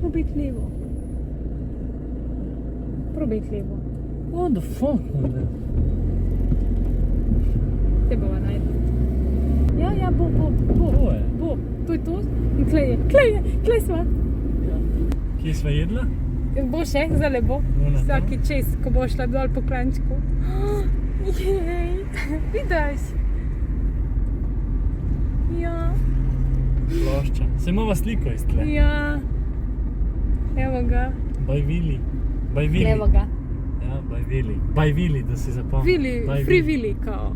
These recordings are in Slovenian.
Probiti levo. Probiti levo. What the fuck, man? Te bova najdla. Ja, bo. To je. Bo, to je to. In klej sva. Kje sva jedla? Bo še, zdaj bo. No, Vsaki čez, ko bo šla dol po klančku. Jej, vidiš? Ja. Plošča. Se imava sliko iz tle. Ja. Evo ga. By Willy. Evo ga. Ja, by Willy, da si zapomnil. Vili, free Vili, kao.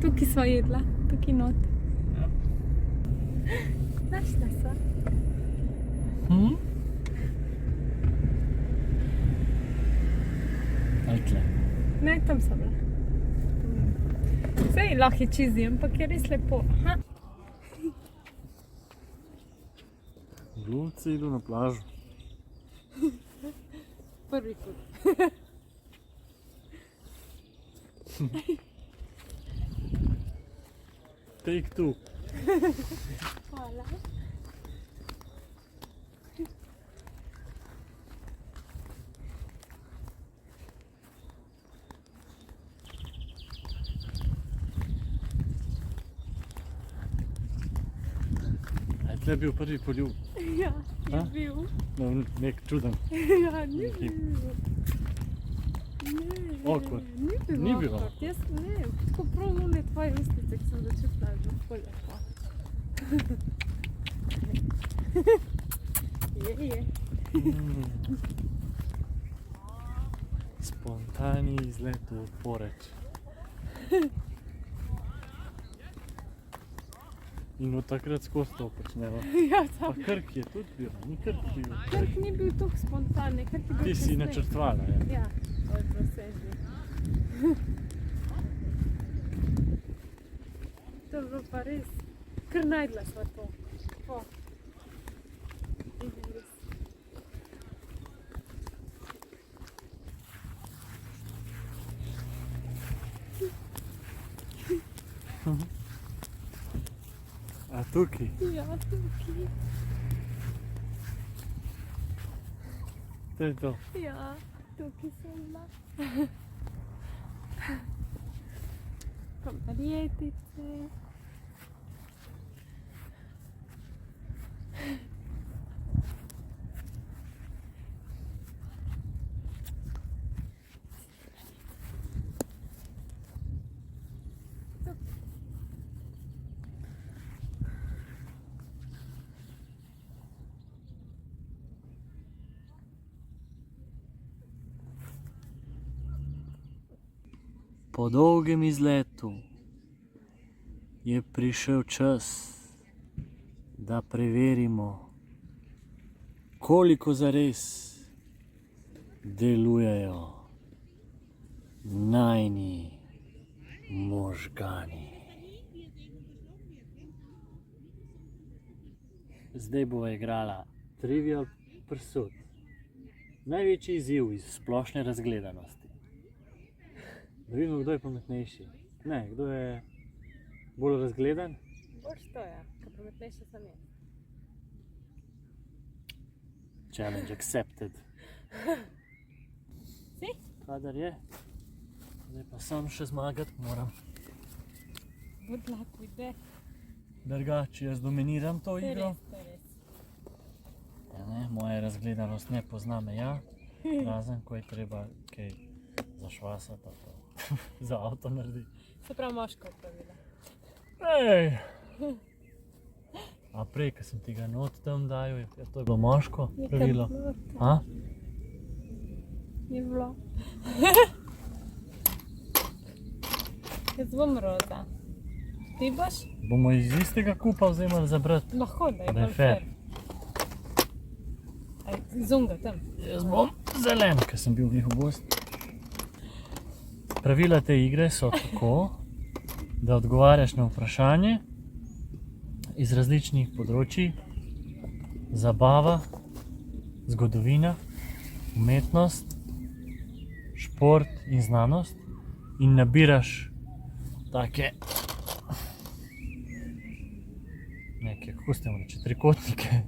Tukaj sva jedla, tukaj not. Ja. Našla sva. Ali tle? Ne, tam sem bila. Sej, lahko je čizi, ampak je res lepo. Aha. Glumci idu na plažu. Prvi put. Take two. Hvala. A je tle bil prvi poljub? Ja, je A? bil. No, nek čuden. Ja, ni bil. Ne, Awkward. Ni Ni bil awkward. Jaz ne, tako prav one tvoje ustnice, ki sem začutila, že bolj lepo. Je. Spontani izlet v Poreč. In od takrat skozi to počnemo. Ja, Pa tam. Krk je tudi bil, ni Krk bil. Krk ni bil toliko spontan, Krk je bil Ti si kasneje. načrtvala, ja. Ja, to je prosežni. To je bilo pa res. Kar najdla sva to. Po. Videli smo. A tukaj? Ja, tukaj. To je to. Ja, tukaj sem bila. Pa marjetice. Po dolgem izletu je prišel čas, da preverimo, koliko zares delujejo najini možgani. Zdaj bova igrala Trivial Pursuit. Največji izziv iz splošne razgledanosti. Da vidimo, kdo je pametnejši. Ne, kdo je bolj razgledan. Boš to, ja, ker pametnejša sem jaz. Challenge accepted. Si? Kadar je. Zdaj pa sam še zmagati moram. Good luck with that. Drugače, jaz dominiram to To je igro. res, to je res. Ja, ne, moja razgledanost ne pozna meja, razen ko je treba kaj zašvasati ali to za avto naredi. Se pravi moško pravila. Ej! A prej, ko sem ti ga not tam dajal, to je bilo moško pravilo. A? Je bilo. Jaz bom roza. Ti boš? Bomo iz istega kupa vzemali za brat. Lahko, da je Da je bolj fair. Aj, zunga tam. Jaz bom zelen, ker sem bil glih v gost. Pravila te igre so tako, da odgovarjaš na vprašanje iz različnih področji. Zabava, zgodovina, umetnost, šport in znanost. In nabiraš take neke, kako ste mu reči, trikotnike,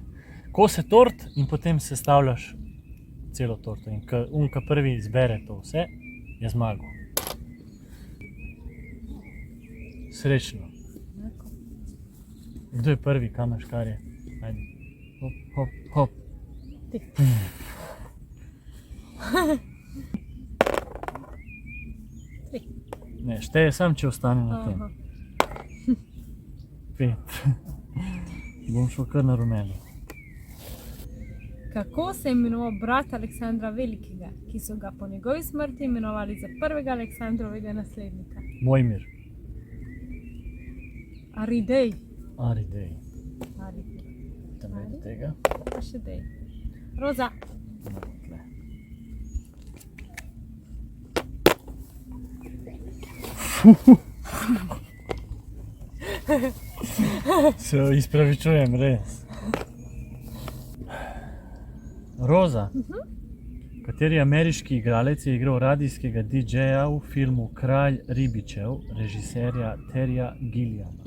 kose tort in potem sestavljaš celo torto. In ko prvi izbere to vse, je zmagal. Srečno. Kdo je prvi, kamen škarje? Ajde. Hop, hop, hop. Ti. Ne, šteje sam, če ostane na tem. 5. Bom šel kar na rumeno. Kako se je imenoval brat Aleksandra Velikega, ki so ga po njegovi smrti imenovali za prvega Aleksandrovega naslednika? Mojmir. Aridej. Aridej. Aridej. Tam je tega. Pa še dej. Roza. No, tle. Se izpravičujem, res. Roza. Kateri ameriški igralec je igral radijskega DJ-ja v filmu Kralj ribičev, režiserja Terryja Gilliama?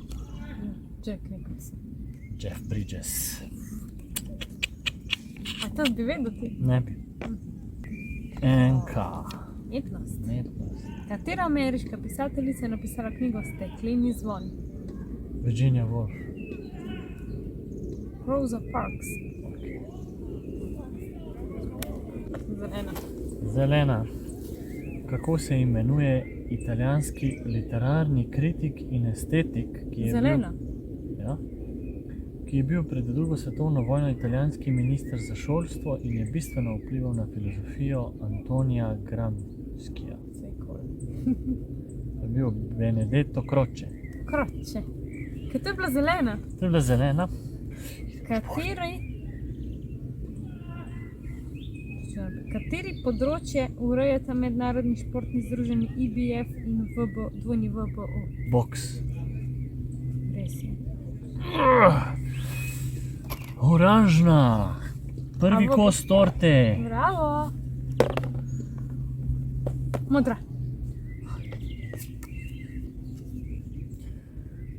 Jack Nicholson. Jeff Bridges. A to bi vedel ti? Ne bi. NK. Etnost. Umetnost. Katera ameriška pisateljica je napisala knjigo Stekleni zvon? Virginia Woolf. Rosa Parks. Zelena. Zelena. Kako se imenuje italijanski literarni kritik in estetik, ki je Zelena. ki je bil pred drugo svetovno vojno italijanski minister za šolstvo in je bistveno vplival na filozofijo Antonija Gramscija. Je bil Benedetto Croce. Kroče. Kaj to je bila zelena? To je bila zelena. Kateri področje urejata mednarodni športni združenji IBF in WBO? Boks. Res je. Oranžna. Prvi kos torte. Bravo. Modra.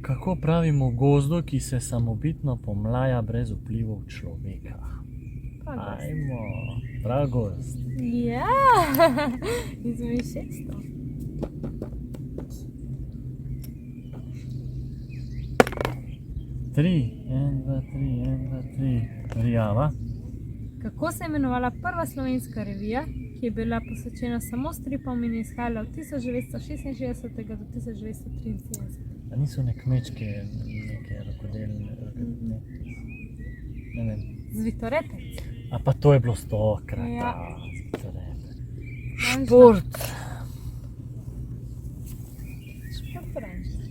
Kako pravimo gozdu, ki se samobitno pomlaja brez vplivov človeka? Ajmo, prav gozd. Ja, izvemi 600. Tri, 1, 2, 3, 1, 2, 3. Rjava. Kako se je imenovala prva slovenska revija, ki je bila posvečena samo stripom in je izhajala od 1966 do 1973? A niso ne kmečke, neke rokodelne, ne vem. Zvitorepec. A pa to je bilo 100-krat. Ja. Šport. Šport oranžna.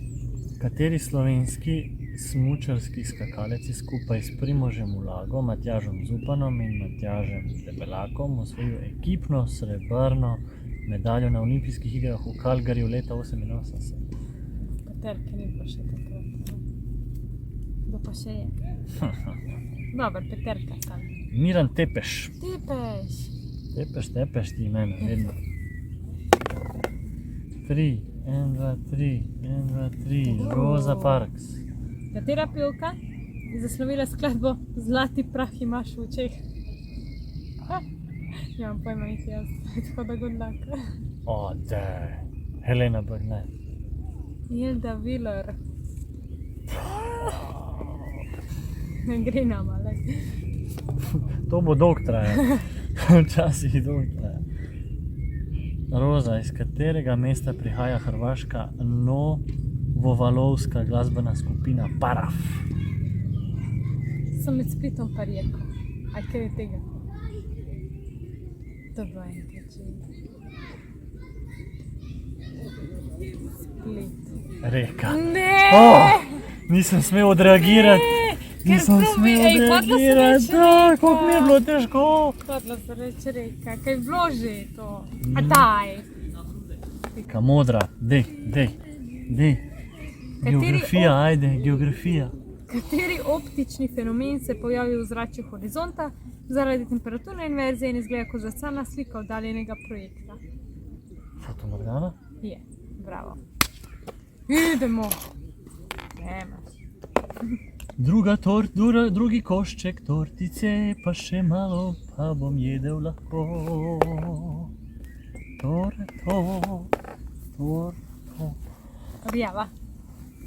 Kateri slovenski smučarski skakalec je skupaj s Primožem Ulago, Matjažem Zupanom in Matjažem Debelakom osvojil ekipno srebrno medaljo na olimpijskih igrah v Calgaryju leta 1988? Peterke ni bilo še takrat. Kdo pa še je? Dobar, Peterka tam. Miran Tepeš. Tepeš. Tepeš ti mene, vedno. 3, 1, 2, 3, 1, 2, 3. Rosa Parks. Katera pevka je zaslovila skladbo Zlati prah imaš v očeh? Nimam pojma jih jaz, tako da good luck. O, daj. Helena Burnett. Hilda Wheeler. Ne gre nama, lej. To bo dolg trajal. Včasih dolg trajal. Roza, iz katerega mesta prihaja hrvaška novovalovska glasbena skupina Paraf? Sem med Splitom pa Rijeko. Aj, kaj je tega? To je bilo enkrat že. Split. Reka. Ne! Nisem smel odreagirati. Nisem smel odreagirati. Kako mi je bilo težko. Hodila se reči Reka, kaj je bilo že to? A daj! Reka modra, dej. Geografija, ajde, geografija. Kateri optični fenomen se pojavi v ozračju horizonta zaradi temperaturne inverzije in izgleda kot zrcalna slika oddaljenega projekta? Fotomorgana? Je, bravo. Idemo. Nemaš. Drugi košček tortice, pa še malo, pa bom jedel lahko. Torto. Rjava.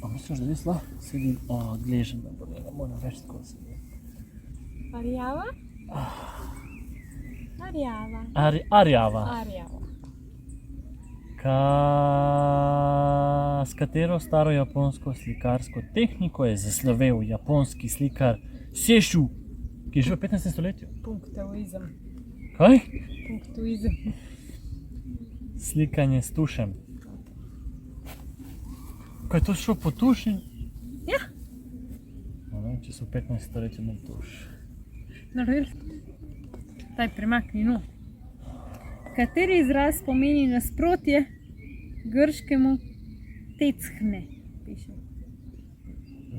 A misliš, da res lahko sedim? Gležem, da moram več tako sedeti. Rjava? Rjava. Arjava. Rjava. S katero staro japonsko slikarsko tehniko je zaslovel japonski slikar Seishu, ki je živel v 15. stoletju? Punktuizem. Kaj? Punktuizem. Slikanje s tušem. Kaj je to šlo po tuš in... Ja. Ne vem, če so v 15. stoletju imeli tuš. Naredil. Daj, premakni, no. Kateri izraz pomeni nasprotje grškemu teckhne? Piše.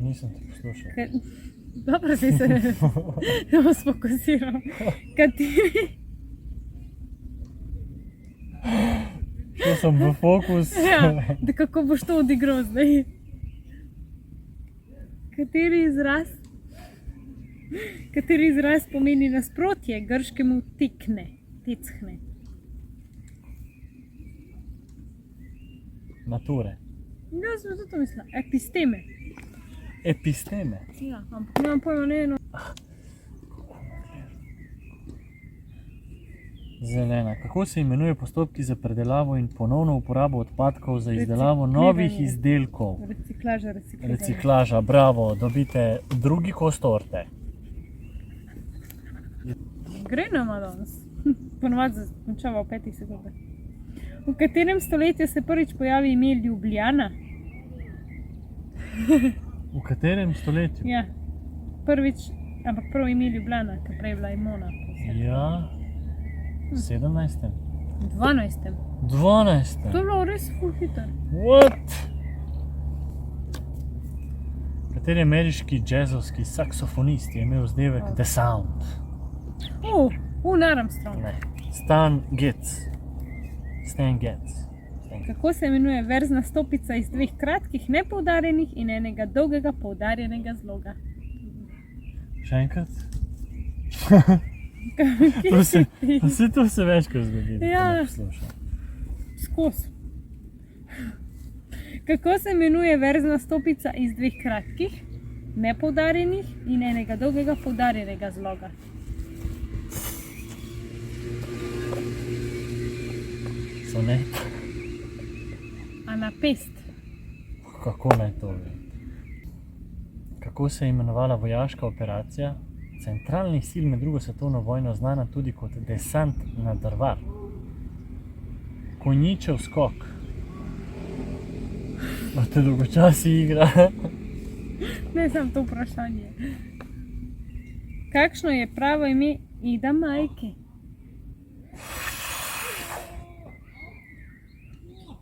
Nisem te poslušal. Dobro, zdaj se sfokusiram. Kateri... Šel sem v fokus. Ja, da kako boš to odigral zdaj. Kateri izraz pomeni nasprotje grškemu teckhne? Nature. Ja, sem tudi to mislila. Episteme. Episteme. Ja, ampak nemam pojma, ne eno. Zelena. Kako se imenuje postopki za predelavo in ponovno uporabo odpadkov za izdelavo novih izdelkov? Reciklaža. Reciklaža, bravo, dobite drugi kos torte. Gre nama danes. Ponovadi končava v 5 sekundah. V katerem stoletju se prvič pojavi ime Ljubljana? V katerem stoletju? Ja, prvič, ampak prvo ime Ljubljana, ker prej je bila Emona. Ja, v 17. 12. 12. To je bilo res ful hitro. What? Kateri ameriški jazzovski saksofonist je imel vzdevek The Sound? Armstrong. Ne. Stan Getz. Kako se imenuje verzna stopica iz dveh kratkih nepoudarjenih in enega dolgega poudarjenega zloga? Še enkrat? To se večkrat zgodi, da Ja. ne poslušam. Skozi. Kako se imenuje verzna stopica iz dveh kratkih nepoudarjenih in enega dolgega poudarjenega zloga? Sonet. Anapest. Kako naj to vem? Kako se je imenovala vojaška operacija centralnih sil med drugo svetovno vojno, znana tudi kot desant na Drvar? Konjičev skok. A te dolgočasi igra? Ne, samo to vprašanje. Kakšno je pravo ime Ida Majke?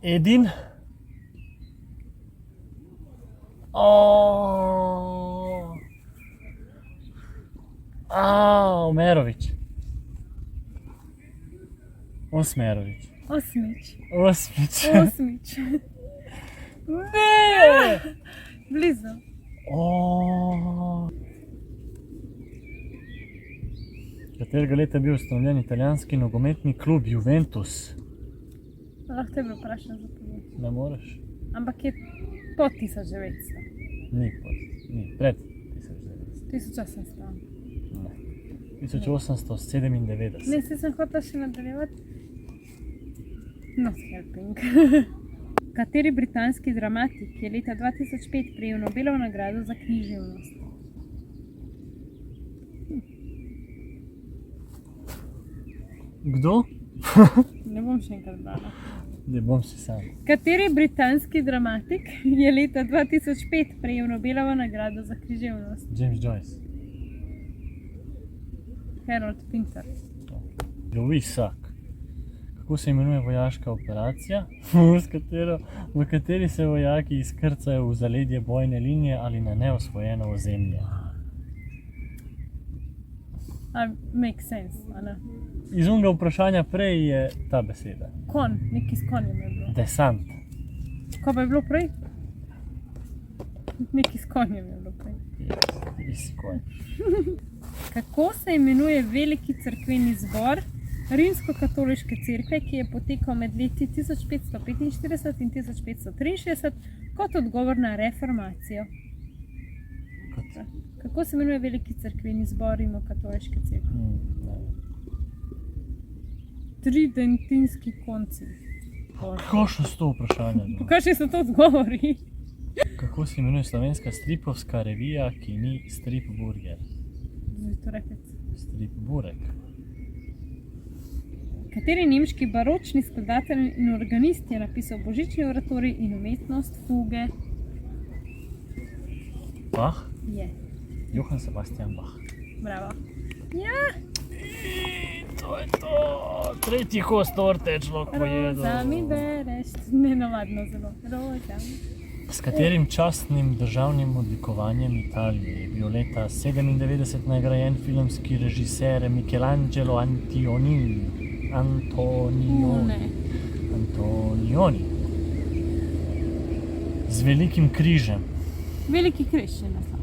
Edin. Omerovič. Osmerovič. Osmič. Ne! Blizu. Katerega leta je bil ustanovljen italijanski nogometni klub Juventus? Lahko tebe vprašam za pomoč. Ne moreš? Ampak je po 1900. Ni, pred 1900. 1800. Ne. 1897. Ne, se sem hotela še nadaljevati. Not helping. Kateri britanski dramatik je leta 2005 prejel Nobelovo nagrado za književnost? Kdo? Ne bom še enkrat brala. Ne bom si sam. Kateri britanski dramatik je leta 2005 prejel Nobelovo nagrado za književnost? James Joyce. Harold Pinter. Louis Sack. Kako se imenuje vojaška operacija, v kateri se vojaki izkrcajo v zaledje bojne linije ali na neosvojeno ozemlje? Make sense, a ne? Iz onega vprašanja prej je ta beseda. Nekaj s konjem je bilo. Desant. Kaj pa je bilo prej? Neki s konjem je bilo prej. Isi konj. Kako se imenuje veliki cerkveni zbor Rimsko-katoliške cerkve, ki je potekal med leti 1545 in 1563 kot odgovor na reformacijo? Kako se imenuje veliki cerkveni zbor Rimsko-katoliške cerkve? Tridentinski koncil. Kakšno so to vprašanje? No? Kakšni so to odgovori? Kako se imenuje slovenska stripovska revija, ki ni strip burger? Strip burek. Kateri nemški baročni skladatelj in organist je napisal božični oratorij in umetnost fuge? Bach? Je. Johann Sebastian Bach. Bravo. Ja, In to je to. Tretji kos torte človek pojedel. roza mi bereš. Nenavadno zelo. Roza. S katerim častnim državnim odlikovanjem Italije je bil leta 1997 nagrajen filmski režiser Michelangelo Antonioni? Ne. Antonioni. Z velikim križem. Veliki križ je naslov.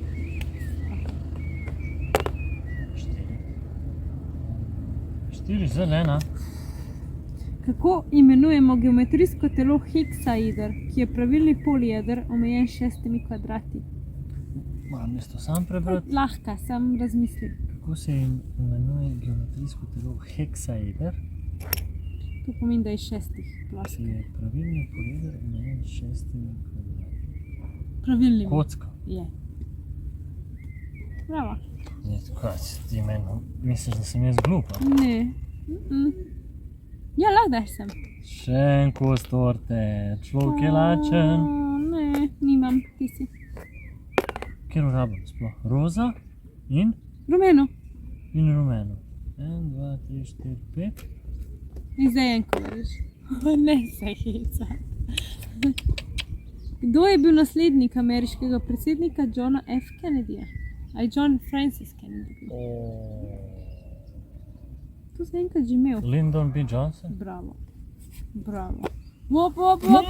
4 zelena. Kako imenujemo geometrijsko telo heksaeder, ki je pravilni polieder omejen s 6 kvadrati? Moram jaz to sam prebrati. Lahko, sam razmislim. Kako se imenuje geometrijsko telo heksaeder, To pomeni, da je 6 ki ploskv. je pravilni polieder omejen s 6 kvadrati? Pravilni Kocka. je. Bravo. Ne, kaj ti meni misliš, da sem jaz glup? A? Ne. Ja, lahko daš sem. Še en kos torte, človek je lačen. Ne, nimam, ti si. Kjer rabim sploh? Roza in Rumeno. rumeno. 1, 2, 3, 4, 5. In zdaj en koloriš. Ne se heca. Kdo je bil naslednik ameriškega predsednika Johna F. Kennedyja? Ali John Francis Kennedy? To sem enkrat že imel. Lyndon B. Johnson. Bravo. Bravo. Op, op, op.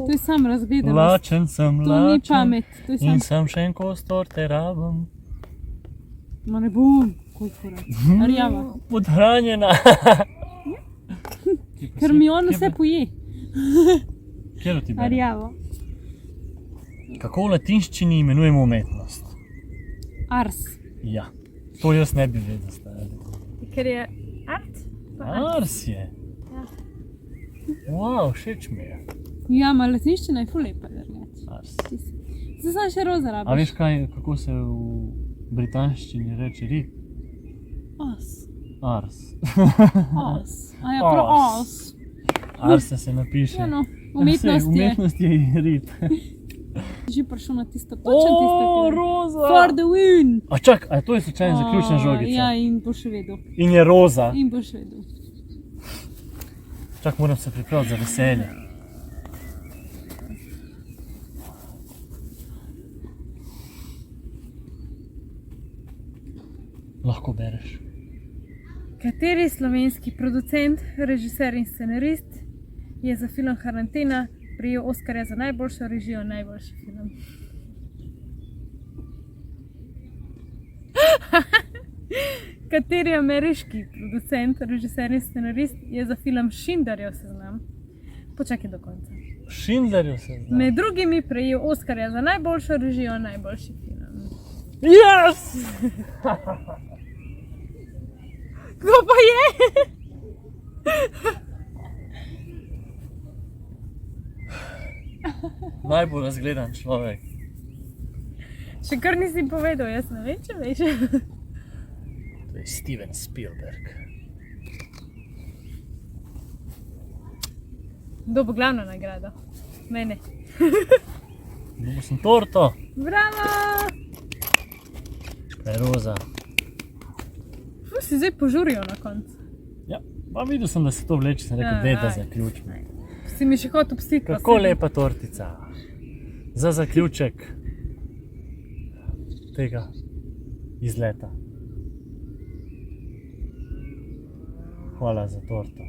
To je sam razgledanost. Lačen sem, To ni lačen. pamet. To je sam... In sem še en kos torte rabim. Ma ne bom. Koliko rad. Rjava. Podhranjena. Ker mi on vse poje. Kjer ti bere? Rjavo. Kako v latinščini imenujemo umetnost? Ars. Ja, to jaz ne bi vedel stari. Ker je art? Pa art. Ars je. Ja. Wow, všeč mi je. Ja, ma latinščina je ful lepa, drugače. Ars. Zdaj sam še roza A rabiš. veš kaj, kako se v britanščini reče rit? Os. Ars. Os. A ja, prav os. Arse se napiše. Ja, no, umetnost je. Umetnost je rit. Že prišel na tisto, točno tisto, O, ker- roza! For the win! A čak, a to je slučajno zaključna žogica? Ja, in boš vedel. In je roza. In boš vedel. Čak, moram se pripraviti za veselje. Lahko bereš. Kateri slovenski producent, režiser in scenarist je za film Karantena prejel Oskarja za najboljšo režijo, najboljši film? Kateri ameriški producent, režiser in scenarist je za film Schindlerjev seznam? Počakaj do konca. Schindlerju se zna. Med drugimi prejel Oskarja za najboljšo režijo, najboljši film. Yes! Kdo pa je? Najbolj razgledan človek. Še kar nisi povedal, jaz ne vem, če veš. To je Steven Spielberg. Kdo bo glavno nagrado? Mene. Dobil sem torto. Bravo! Kaj je roza. Si zdaj požurijo na koncu. Ja, pa videl sem, da se to vleče, sem rekel, dej da zaključimo. Si mi še hotel pustiti. Kako lepa tortica. Za zaključek tega izleta. Hvala za torto.